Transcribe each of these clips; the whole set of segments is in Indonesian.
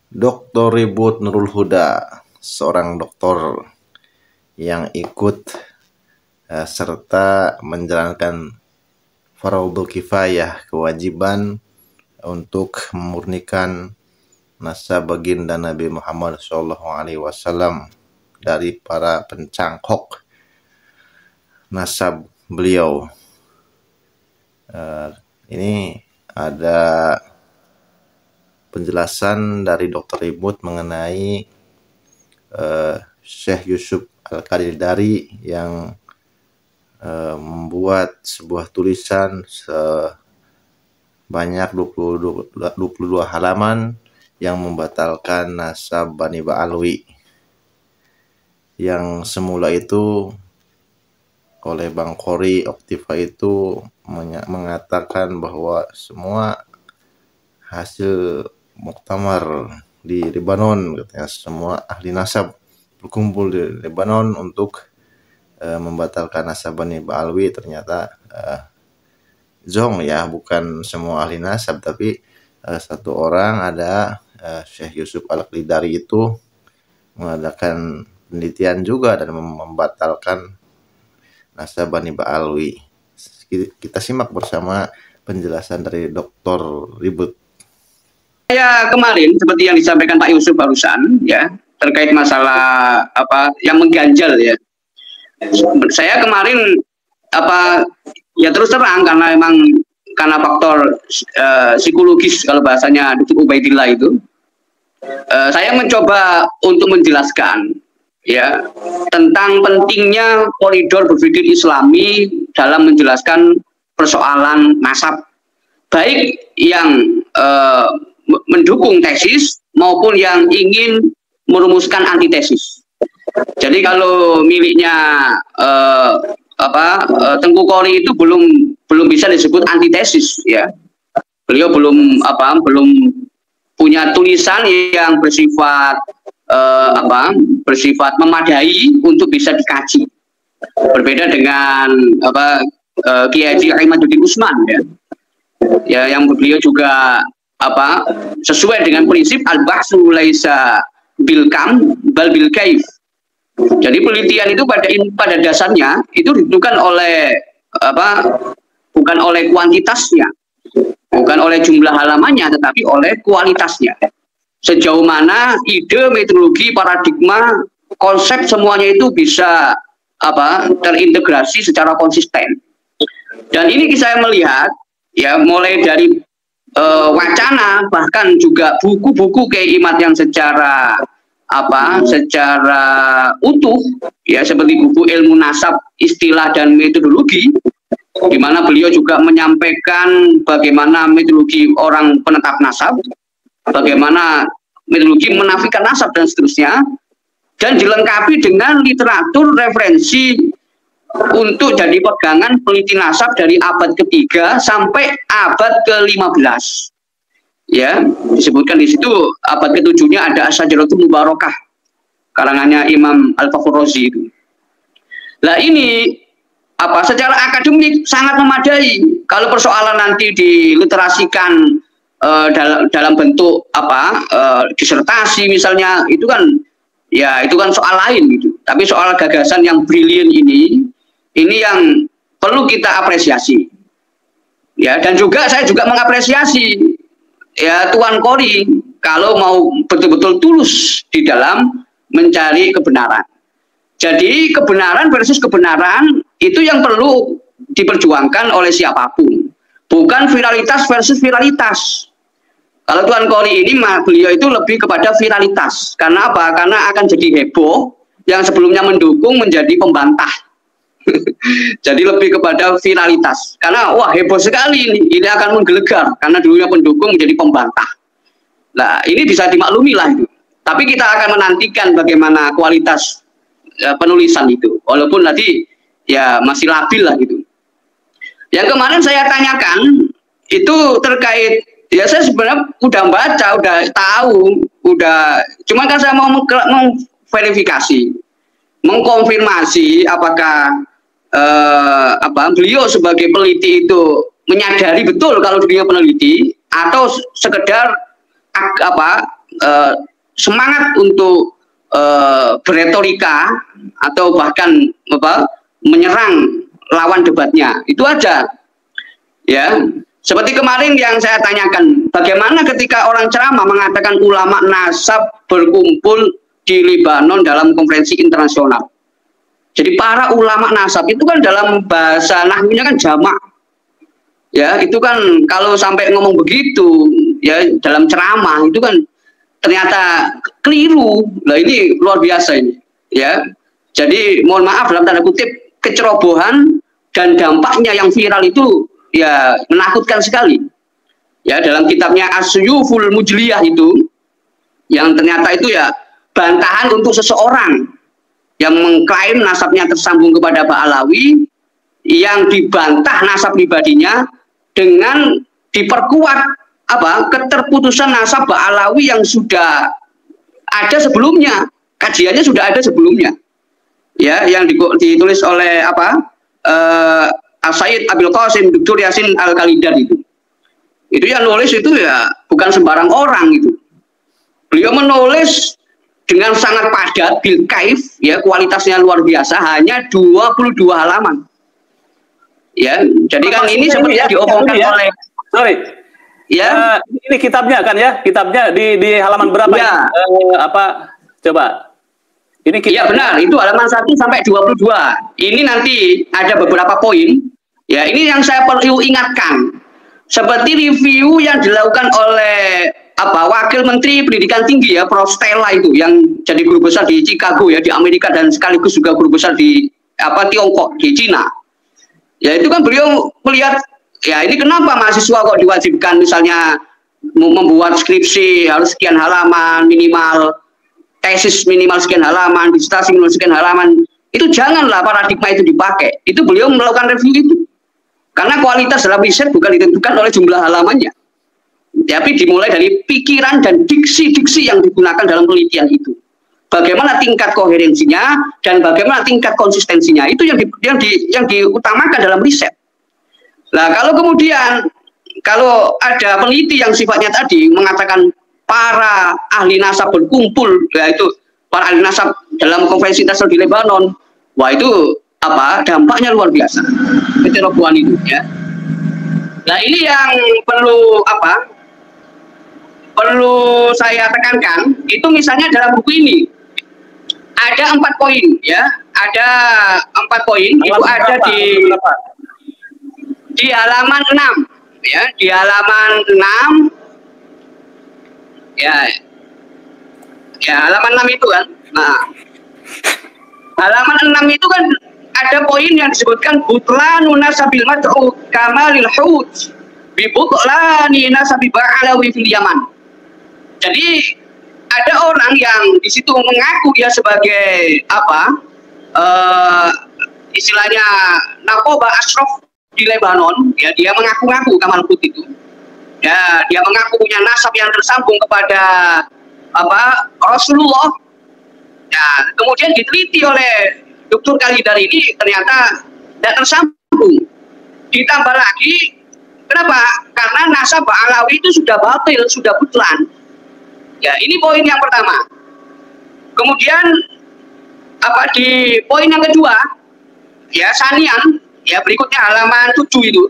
Dr. Ribut Nurul Huda, seorang dokter yang ikut serta menjalankan fardhu kifayah, kewajiban untuk memurnikan nasab baginda Nabi Muhammad SAW dari para pencangkok nasab beliau. Ini ada penjelasan dari Dr. Ribut mengenai Syekh Yusuf Al-Qaradawi yang membuat sebuah tulisan sebanyak 22 halaman yang membatalkan nasab Bani Ba'alwi, yang semula itu oleh Bang Khori Oktiva itu mengatakan bahwa semua hasil muktamar di Lebanon, katanya semua ahli nasab berkumpul di Lebanon untuk membatalkan nasab Bani Ba'alwi. Ternyata zong ya, bukan semua ahli nasab, tapi satu orang ada Syekh Yusuf Al-Qaradawi itu mengadakan penelitian juga dan membatalkan nasab Bani Ba'alwi. Kita simak bersama penjelasan dari Dr. Ribut. Saya kemarin seperti yang disampaikan Pak Yusuf barusan ya, terkait masalah yang mengganjal ya. Saya kemarin ya terus terang karena faktor psikologis kalau bahasanya Dr. Ubaidillah itu, saya mencoba untuk menjelaskan ya tentang pentingnya koridor berpikir Islami dalam menjelaskan persoalan nasab, baik yang mendukung tesis maupun yang ingin merumuskan antitesis. Jadi kalau miliknya Tengku Khori itu belum bisa disebut antitesis ya. Beliau belum punya tulisan yang bersifat memadai untuk bisa dikaji. Berbeda dengan Kiai Haji Imaduddin Utsman ya, yang beliau juga sesuai dengan prinsip al-bahsu laisa bil kam bal bil kaif. Jadi penelitian itu pada dasarnya itu ditentukan oleh bukan oleh kuantitasnya, bukan oleh jumlah halamannya, tetapi oleh kualitasnya. Sejauh mana ide, metodologi, paradigma, konsep semuanya itu bisa terintegrasi secara konsisten. Dan ini saya melihat ya, mulai dari wacana, bahkan juga buku-buku Kiai Imad yang secara utuh ya, seperti buku Ilmu Nasab, Istilah dan Metodologi, di mana beliau juga menyampaikan bagaimana metodologi orang penetap nasab, bagaimana metodologi menafikan nasab dan seterusnya, dan dilengkapi dengan literatur referensi untuk jadi pegangan peneliti nasab dari abad ketiga sampai abad ke-15. Ya, disebutkan di situ abad ke-7-nya ada Asy-Syajaratul Mubarakah karangannya Imam Al-Fakhr Razi itu. Nah, ini secara akademik sangat memadai. Kalau persoalan nanti diliterasikan dalam bentuk disertasi misalnya, itu kan soal lain gitu. Tapi soal gagasan yang brilian ini yang perlu kita apresiasi. Ya, dan juga saya juga mengapresiasi ya Tuan Khori kalau mau betul-betul tulus di dalam mencari kebenaran. Jadi kebenaran versus kebenaran itu yang perlu diperjuangkan oleh siapapun, bukan viralitas versus viralitas. Kalau Tuan Khori ini beliau itu lebih kepada viralitas. Karena apa? Karena akan jadi heboh, yang sebelumnya mendukung menjadi pembantah. Jadi lebih kepada viralitas. Karena wah, heboh sekali ini akan menggelegar karena dulunya pendukung menjadi pembantah. Nah, ini bisa dimaklumi lah itu. Tapi kita akan menantikan bagaimana kualitas penulisan itu. Walaupun nanti ya masih labil lah gitu. Yang kemarin saya tanyakan itu terkait, ya saya sebenarnya udah baca, udah tahu, cuma kan saya mau verifikasi, mengkonfirmasi apakah beliau sebagai peneliti itu menyadari betul kalau dia peneliti, atau sekedar semangat untuk beretorika atau bahkan menyerang lawan debatnya. Itu aja. Ya, seperti kemarin yang saya tanyakan, bagaimana ketika orang ceramah mengatakan ulama nasab berkumpul di Lebanon dalam konferensi internasional. Jadi para ulama nasab itu kan dalam bahasa nahwunya kan jamak. Ya, itu kan kalau sampai ngomong begitu ya dalam ceramah itu kan ternyata keliru. Lah ini luar biasa ini, ya. Jadi mohon maaf dalam tanda kutip kecerobohan dan dampaknya yang viral itu ya menakutkan sekali. Ya, dalam kitabnya As-Suyuful Mujliyah itu yang ternyata itu ya bantahan untuk seseorang yang mengklaim nasabnya tersambung kepada Ba'alawi, yang dibantah nasab pribadinya dengan diperkuat keterputusan nasab Ba'alawi yang sudah ada sebelumnya, kajiannya sudah ada sebelumnya, ya, yang ditulis oleh Sayyid Abil Qasim Dr. Yasin Al-Khalidan itu yang nulis itu ya bukan sembarang orang itu. Beliau menulis dengan sangat padat, bil kaif, ya, kualitasnya luar biasa, hanya 22 halaman. Ya, jadi kan ini seperti yang diomongkan oleh ya. Ini kitabnya kan ya, kitabnya di halaman berapa? Ya. Coba. Ini ya benar, itu halaman 1 sampai 22. Ini nanti ada beberapa poin. Ya, ini yang saya perlu ingatkan. Seperti review yang dilakukan oleh Wakil Menteri Pendidikan Tinggi ya, Prof. Stella itu yang jadi guru besar di Chicago ya, di Amerika, dan sekaligus juga guru besar di Tiongkok, di Cina. Ya, itu kan beliau melihat ya ini kenapa mahasiswa kok diwajibkan misalnya membuat skripsi harus sekian halaman minimal, tesis minimal sekian halaman, disertasi minimal sekian halaman. Itu janganlah paradigma itu dipakai. Itu beliau melakukan review itu. Karena kualitas dalam riset bukan ditentukan oleh jumlah halamannya, tapi dimulai dari pikiran dan diksi-diksi yang digunakan dalam penelitian itu. Bagaimana tingkat koherensinya dan bagaimana tingkat konsistensinya, itu yang diutamakan dalam riset. Nah, kalau kemudian kalau ada peneliti yang sifatnya tadi mengatakan para ahli nasab berkumpul, yaitu para ahli nasab dalam konferensi internasional di Lebanon, wah itu dampaknya luar biasa, kecerobohan itu ya. Nah, ini yang perlu saya tekankan, itu misalnya dalam buku ini ada 4 poin ya, ada 4 poin, itu ada di halaman 6 ya, di halaman 6 ya halaman 6 itu kan. Nah, halaman 6 itu kan ada poin yang disebutkan butlanun nasabil mad'u kamalil huj bi butlani nasabi Ba'alawi fil Yaman. Jadi ada orang yang di situ mengaku dia sebagai istilahnya Nakoba Ashraf di Lebanon, ya, dia mengaku-ngaku Kamal Hut itu. Ya, dia mengaku punya nasab yang tersambung kepada Rasulullah. Ya, kemudian diteliti oleh Dr. Khalidan ini ternyata tidak tersambung. Ditambah lagi, kenapa? Karena nasab Ba'alawi itu sudah batil, sudah butlan. Ya, ini poin yang pertama. Kemudian di poin yang kedua, ya, sanian, ya, berikutnya halaman 7 itu.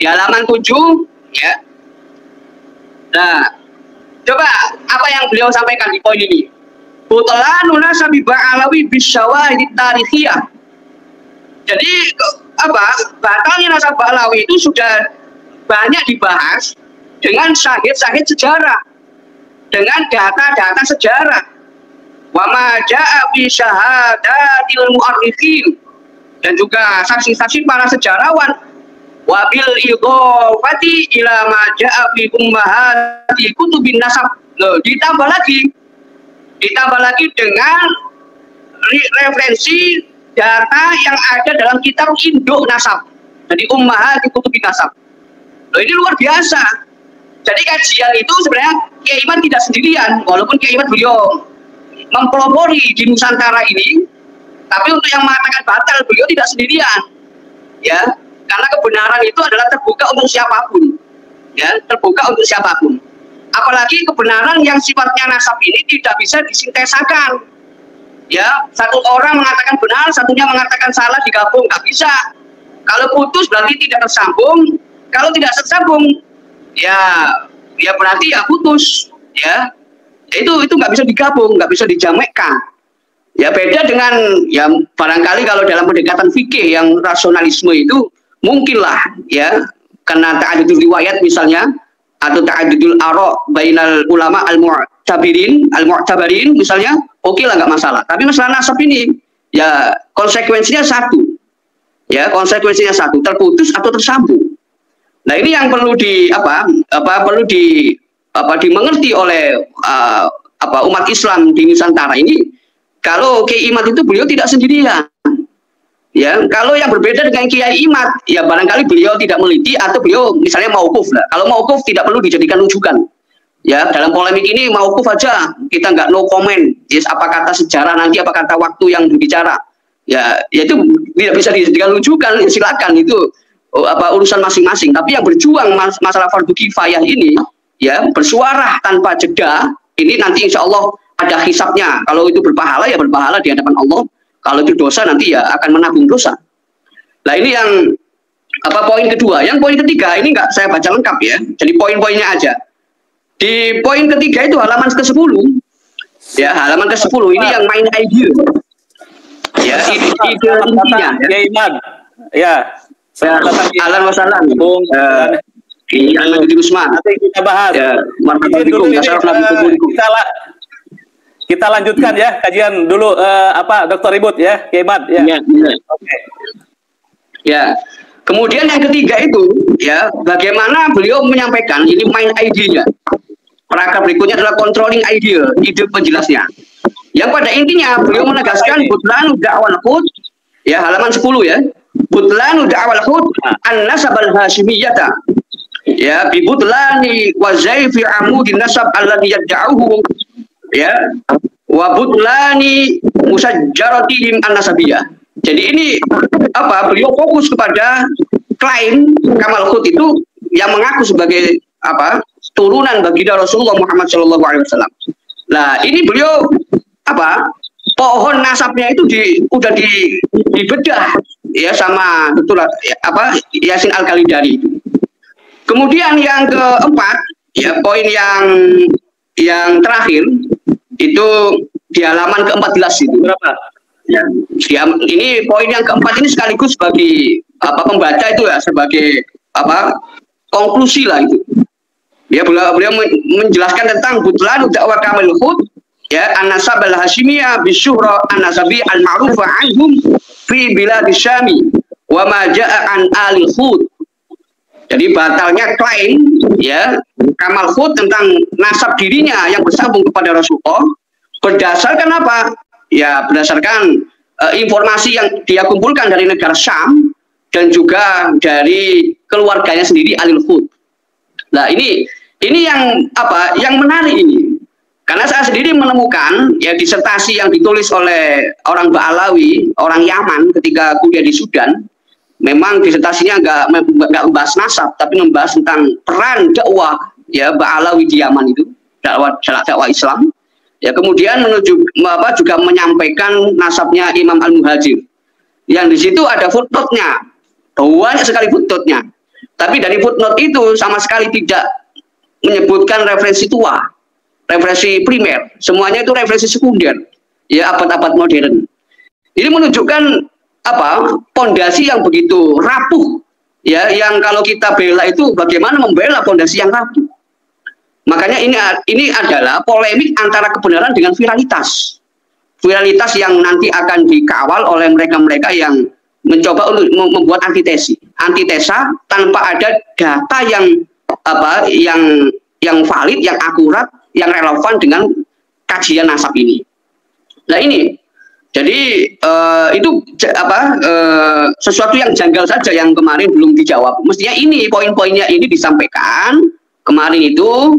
Di halaman 7, ya. Nah, coba apa yang beliau sampaikan di poin ini? Butlanun nasabi Ba'alawi bisyawahid tarihiyah. Jadi batalnya nasab Ba'alawi itu sudah banyak dibahas dengan syahid-syahid sejarah, dengan data-data sejarah. Wa ma ja'a bi syahadatil mu'arrikhin, dan juga saksi-saksi para sejarawan. Wa bil idhofati ila ma ja'a bi ummahati kutubin nasab. Ditambah lagi dengan referensi data yang ada dalam kitab induk nasab, jadi Ummahati Kutubin Nasab. Loh, ini luar biasa. Jadi kajian itu sebenarnya Kiai Iman tidak sendirian, walaupun Kiai Iman beliau mempelopori di Nusantara ini, tapi untuk yang mengatakan batal beliau tidak sendirian, ya, karena kebenaran itu adalah terbuka untuk siapapun, ya, terbuka untuk siapapun. apalagi kebenaran yang sifatnya nasab ini tidak bisa disintesakan. Ya, satu orang mengatakan benar, satunya mengatakan salah, digabung nggak bisa. Kalau putus berarti tidak tersambung. Kalau tidak tersambung, ya berarti ya putus. Ya, itu nggak bisa digabung, nggak bisa dijamekkan. Ya beda dengan ya barangkali kalau dalam pendekatan fikih yang rasionalisme itu mungkinlah ya karena ta'adudul riwayat misalnya atau ta'adudul ara' bainal ulama al-mu'tabarin misalnya oke lah nggak masalah. Tapi masalah nasab ini ya konsekuensinya satu. Ya konsekuensinya satu, terputus atau tersambung. Nah ini yang perlu dimengerti oleh umat Islam di Nusantara ini. Kalau Kiai Imad itu beliau tidak sendirian. Ya, kalau yang berbeda dengan Kiai Imad, ya barangkali beliau tidak meliti atau beliau misalnya mauquf lah. Kalau mauquf tidak perlu dijadikan rujukan. Ya, dalam polemik ini mauquf aja, kita nggak no comment. Yes, apa kata sejarah nanti, apa kata waktu yang berbicara. Ya itu tidak bisa dijadikan rujukan. Ya, silakan itu urusan masing-masing. Tapi yang berjuang masalah fardu kifayah ini, ya bersuara tanpa jeda. Ini nanti insya Allah ada hisabnya. Kalau itu berpahala ya berpahala di hadapan Allah. Kalau itu dosa nanti ya akan menanggung dosa. Nah ini yang poin kedua. Yang poin ketiga ini nggak saya baca lengkap ya. Jadi poin-poinnya aja. Di poin ketiga itu halaman ke-10. Ya halaman ke-10 ini yang main idea. Ya ide intinya. Ya Imad. Ya. Alan wasalam. Ini Ahmad Budi Usman. Nanti kita bahas. Ya, kita lanjutkan ya kajian dulu Dr. Ribut ya, Kiai-Imad ya. Ya, oke. Ya. Kemudian yang ketiga itu ya bagaimana beliau menyampaikan ini main idenya. Paragraf berikutnya adalah controlling idea, ide penjelasnya. Yang pada intinya beliau menegaskan butlanu da'wal hud ya halaman 10 ya. Butlanu da'wal hud an-nasab al-hashimiyata. Ya bi butlani wa zaifi amudin nasab alladhi yad'uhu ya wa butlani musajjaratihim an-nasabiyah. Jadi ini beliau fokus kepada klaim Kamal Khut itu yang mengaku sebagai turunan baginda Rasulullah Muhammad SAW. Nah, ini beliau pohon nasabnya itu udah dibedah ya sama Dr. Yasin Al-Khalidari itu. Kemudian yang keempat ya poin yang terakhir itu di halaman ke-14 itu. Berapa? Ya, ini poin yang keempat ini sekaligus bagi pembaca itu ya sebagai konklusi lah itu. Ya beliau menjelaskan tentang butlan dakwah Kamal Khut ya an-nasab al-hashimiyah bisyuhra an-nasabi al-ma'rufa anhum fi bilad syami wa ma ja'a an ali Khut. Jadi batalnya klaim ya Kamal Khut tentang nasab dirinya yang bersambung kepada Rasulullah berdasarkan apa? Ya berdasarkan informasi yang dia kumpulkan dari negara Syam dan juga dari keluarganya sendiri Alil Khut. Nah ini yang yang menarik ini. Karena saya sendiri menemukan ya disertasi yang ditulis oleh orang Ba'alawi, orang Yaman ketika kuliah di Sudan. Memang disertasinya nggak membahas nasab, tapi membahas tentang peran dakwah ya Ba'alawi di Yaman itu, dakwah Islam. Ya kemudian juga menyampaikan nasabnya Imam Al-Muhajir. Yang di situ ada footnote-nya, banyak sekali footnote-nya. Tapi dari footnote itu sama sekali tidak menyebutkan referensi tua, referensi primer, semuanya itu referensi sekunder. Ya abad-abad modern. Ini menunjukkan pondasi yang begitu rapuh ya yang kalau kita bela itu bagaimana membela pondasi yang rapuh. Makanya ini adalah polemik antara kebenaran dengan viralitas yang nanti akan dikawal oleh mereka-mereka yang mencoba untuk membuat antitesa tanpa ada data yang valid, yang akurat, yang relevan dengan kajian nasab ini. Nah ini jadi itu sesuatu yang janggal saja yang kemarin belum dijawab. Mestinya ini poin-poinnya ini disampaikan kemarin itu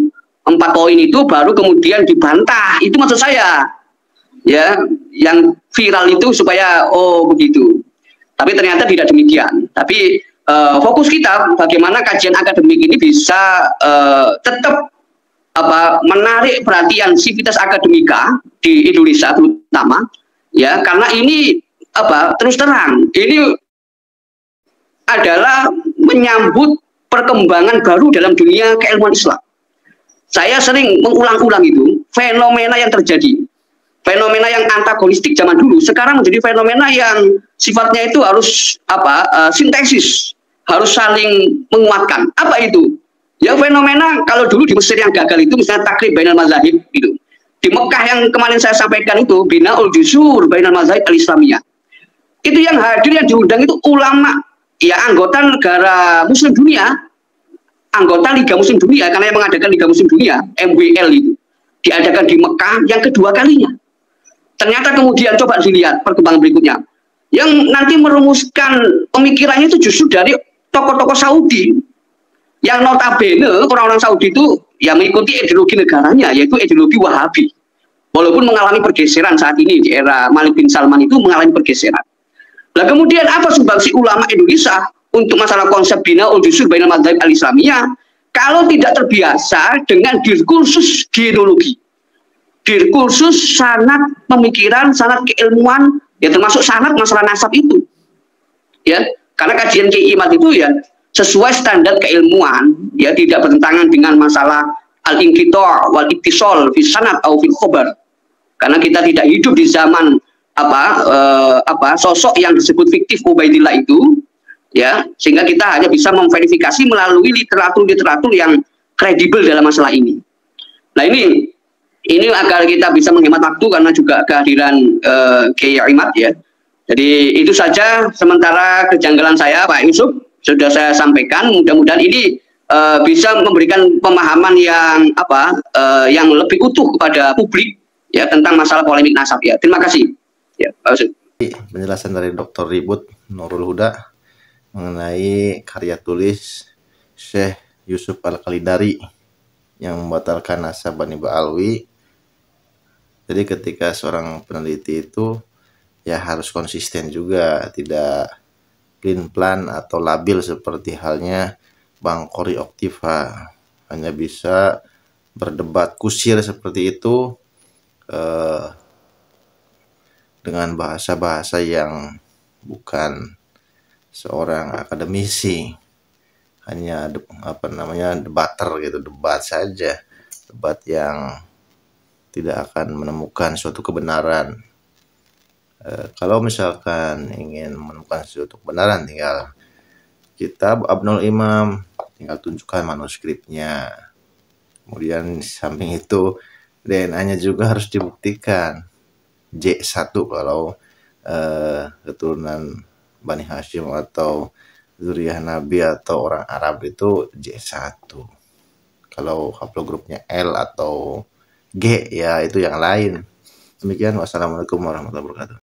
4 poin itu baru kemudian dibantah. Itu maksud saya ya yang viral itu supaya begitu. Tapi ternyata tidak demikian. Tapi fokus kita bagaimana kajian akademik ini bisa tetap menarik perhatian sivitas akademika di Indonesia terutama, ya, karena ini terus terang ini adalah menyambut perkembangan baru dalam dunia keilmuan Islam. Saya sering mengulang-ulang itu fenomena yang terjadi, fenomena yang antagonistik zaman dulu sekarang menjadi fenomena yang sifatnya itu harus sintesis, harus saling menguatkan. Apa itu? Ya fenomena kalau dulu di Mesir yang gagal itu misalnya takrib bainal mazahib gitu. Di Mekah yang kemarin saya sampaikan itu binaul jusur bainal mazahib al-islamiyah. Itu yang hadir yang diundang itu ulama, ya anggota negara Muslim dunia, anggota Liga Muslim Dunia, karena yang mengadakan Liga Muslim Dunia, MWL itu, diadakan di Mekah yang kedua kalinya. Ternyata kemudian coba dilihat perkembangan berikutnya. Yang nanti merumuskan pemikirannya itu justru dari tokoh-tokoh Saudi. Yang notabene orang-orang Saudi itu ya mengikuti ideologi negaranya, yaitu ideologi Wahabi. Walaupun mengalami pergeseran saat ini di era Malik bin Salman itu mengalami pergeseran. Nah kemudian apa sumbangsi ulama Indonesia untuk masalah konsep binaul jusur bainal madzhab al-islamiyah kalau tidak terbiasa dengan diskursus genealogi, diskursus sanad pemikiran, sanad keilmuan, ya termasuk sanad masalah nasab itu, ya karena kajian Kiai Imad itu ya sesuai standar keilmuan, ya tidak bertentangan dengan masalah al-inqita' wal ittisal fi sanad atau fil khabar, karena kita tidak hidup di zaman sosok yang disebut fiktif Ubaidillah itu, ya sehingga kita hanya bisa memverifikasi melalui literatur yang kredibel dalam masalah ini. Nah ini agar kita bisa menghemat waktu karena juga kehadiran Kiai Imad, ya. Jadi itu saja sementara kejanggalan saya, Pak Yusuf, sudah saya sampaikan. Mudah-mudahan ini bisa memberikan pemahaman yang yang lebih utuh kepada publik, ya, tentang masalah polemik nasab, ya. Terima kasih. Ya, Pak Yusuf. Penjelasan dari Dr. Ribut Nurul Huda mengenai karya tulis Syekh Yusuf Al-Khalidari yang membatalkan nasab Bani Ba'alwi. Jadi ketika seorang peneliti itu ya harus konsisten juga, tidak plan atau labil seperti halnya Bang Qori Oktiva, hanya bisa berdebat kusir seperti itu dengan bahasa-bahasa yang bukan seorang akademisi, hanya debater gitu, debat saja, debat yang tidak akan menemukan suatu kebenaran. Kalau misalkan ingin menemukan suatu kebenaran, tinggal kitab Abnul Imam, tinggal tunjukkan manuskripnya. Kemudian samping itu DNA-nya juga harus dibuktikan. J1 kalau keturunan Bani Hashim atau zuriyah Nabi atau orang Arab itu J1. Kalau haplogrupnya L atau G ya itu yang lain. Demikian, wassalamualaikum warahmatullahi wabarakatuh.